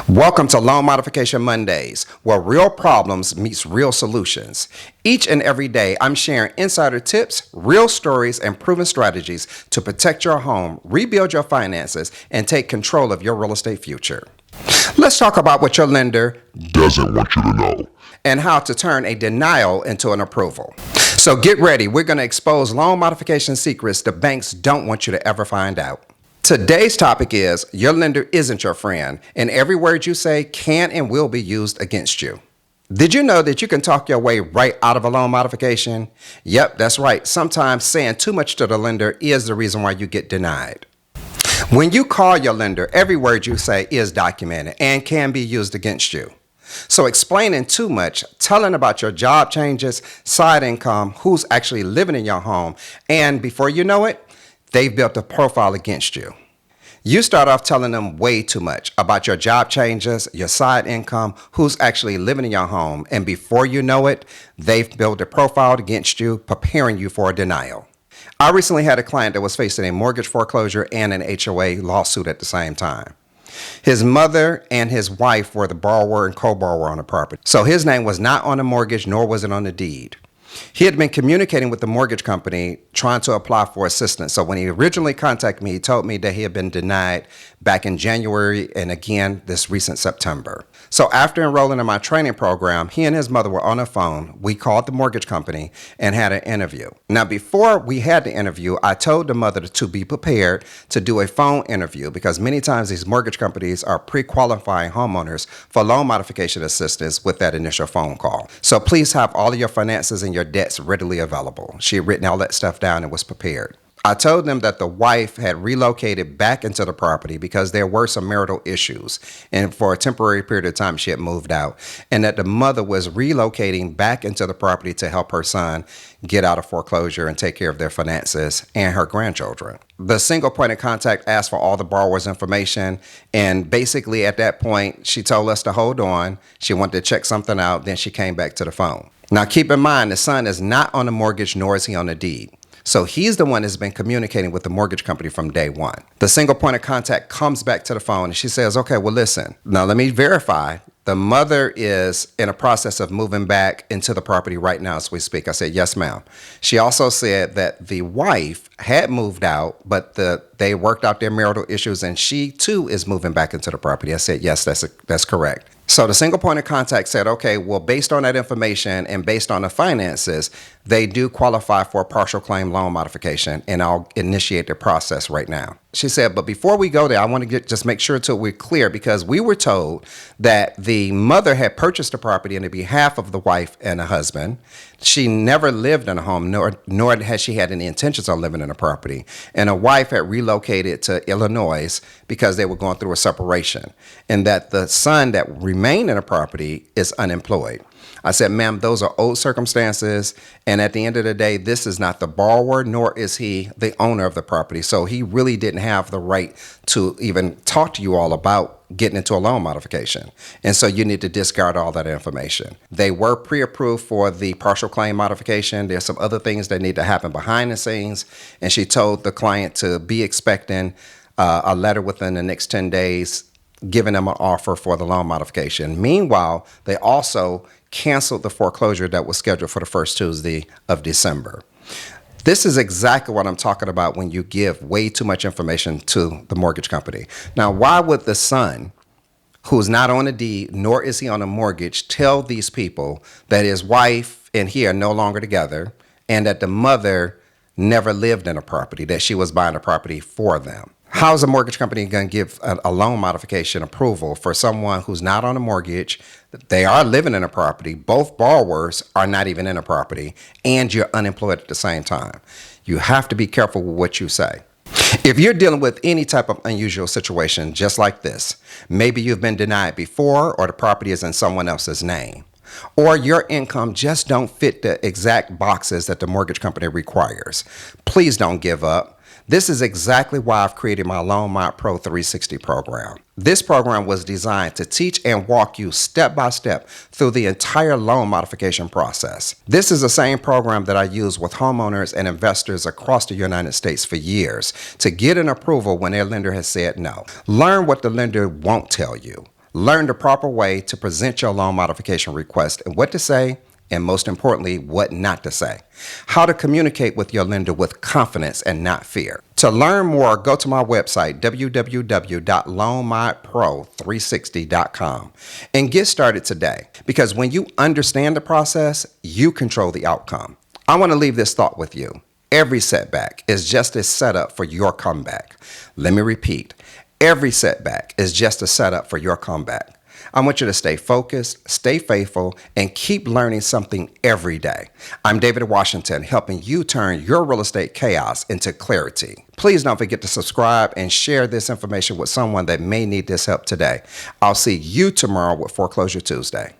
Welcome to Loan Modification Mondays, where real problems meets real solutions. Each and every day, I'm sharing insider tips, real stories, and proven strategies to protect your home, rebuild your finances, and take control of your real estate future. Let's talk about what your lender doesn't want you to know. and how to turn a denial into an approval. So get ready. We're going to expose loan modification secrets the banks don't want you to ever find out. Today's topic is your lender isn't your friend, and every word you say can and will be used against you. Did you know that you can talk your way right out of a loan modification? Yep, that's right. Sometimes saying too much to the lender is the reason why you get denied. When you call your lender, every word you say is documented and can be used against you. So explaining too much, telling about your job changes, side income, who's actually living in your home, and before you know it, they've built a profile against you. You start off telling them way too much about your job changes, your side income, who's actually living in your home, and before you know it, they've built a profile against you, preparing you for a denial. I recently had a client that was facing a mortgage foreclosure and an HOA lawsuit at the same time. His mother and his wife were the borrower and co-borrower on the property. So his name was not on the mortgage, nor was it on the deed. He had been communicating with the mortgage company trying to apply for assistance. So when he originally contacted me, he told me that he had been denied back in January and again this recent September. So after enrolling in my training program, he and his mother were on the phone. We called the mortgage company and had an interview. Now, before we had the interview, I told the mother to be prepared to do a phone interview because many times these mortgage companies are pre-qualifying homeowners for loan modification assistance with that initial phone call. So please have all of your finances and your debts readily available. She had written all that stuff down and was prepared. I told them that the wife had relocated back into the property because there were some marital issues, and for a temporary period of time she had moved out, and that the mother was relocating back into the property to help her son get out of foreclosure and take care of their finances and her grandchildren. The single point of contact asked for all the borrower's information, and basically at that point she told us to hold on. She wanted to check something out, then she came back to the phone. Now keep in mind, the son is not on the mortgage, nor is he on the deed. So he's the one that's been communicating with the mortgage company from day one. The single point of contact comes back to the phone and she says, okay, well, listen, now let me verify. The mother is in a process of moving back into the property right now as we speak. I said, yes, ma'am. She also said that the wife had moved out, but they worked out their marital issues and she too is moving back into the property. I said, yes, that's correct. So the single point of contact said, okay, well, based on that information and based on the finances, they do qualify for a partial claim loan modification, and I'll initiate the process right now. She said, but before we go there, I want to just make sure till we're clear, because we were told that the mother had purchased the property on the behalf of the wife and the husband. She never lived in a home, nor had she had any intentions on living in a property. And a wife had relocated to Illinois because they were going through a separation, and that the son that remained in the property is unemployed. I said, ma'am, those are old circumstances, and at the end of the day, this is not the borrower, nor is he the owner of the property. So he really didn't have the right to even talk to you all about getting into a loan modification. And so you need to discard all that information. They were pre-approved for the partial claim modification. There's some other things that need to happen behind the scenes, and she told the client to be expecting a letter within the next 10 days giving them an offer for the loan modification. Meanwhile, they also canceled the foreclosure that was scheduled for the first Tuesday of December. This is exactly what I'm talking about when you give way too much information to the mortgage company. Now, why would the son, who's not on a deed, nor is he on a mortgage, tell these people that his wife and he are no longer together and that the mother never lived in a property, that she was buying a property for them? How's a mortgage company going to give a loan modification approval for someone who's not on a mortgage? They are living in a property. Both borrowers are not even in a property, and you're unemployed at the same time. You have to be careful with what you say. If you're dealing with any type of unusual situation just like this, maybe you've been denied before, or the property is in someone else's name, or your income just don't fit the exact boxes that the mortgage company requires, please don't give up. This is exactly why I've created my Loan Mod Pro 360 program. This program was designed to teach and walk you step by step through the entire loan modification process. This is the same program that I use with homeowners and investors across the United States for years to get an approval when their lender has said no. Learn what the lender won't tell you. Learn the proper way to present your loan modification request and what to say, and most importantly, what not to say. How to communicate with your lender with confidence and not fear. To learn more, go to my website, www.loanmodpro360.com, and get started today. Because when you understand the process, you control the outcome. I want to leave this thought with you. Every setback is just a setup for your comeback. Let me repeat. Every setback is just a setup for your comeback. I want you to stay focused, stay faithful, and keep learning something every day. I'm David Washington, helping you turn your real estate chaos into clarity. Please don't forget to subscribe and share this information with someone that may need this help today. I'll see you tomorrow with Foreclosure Tuesday.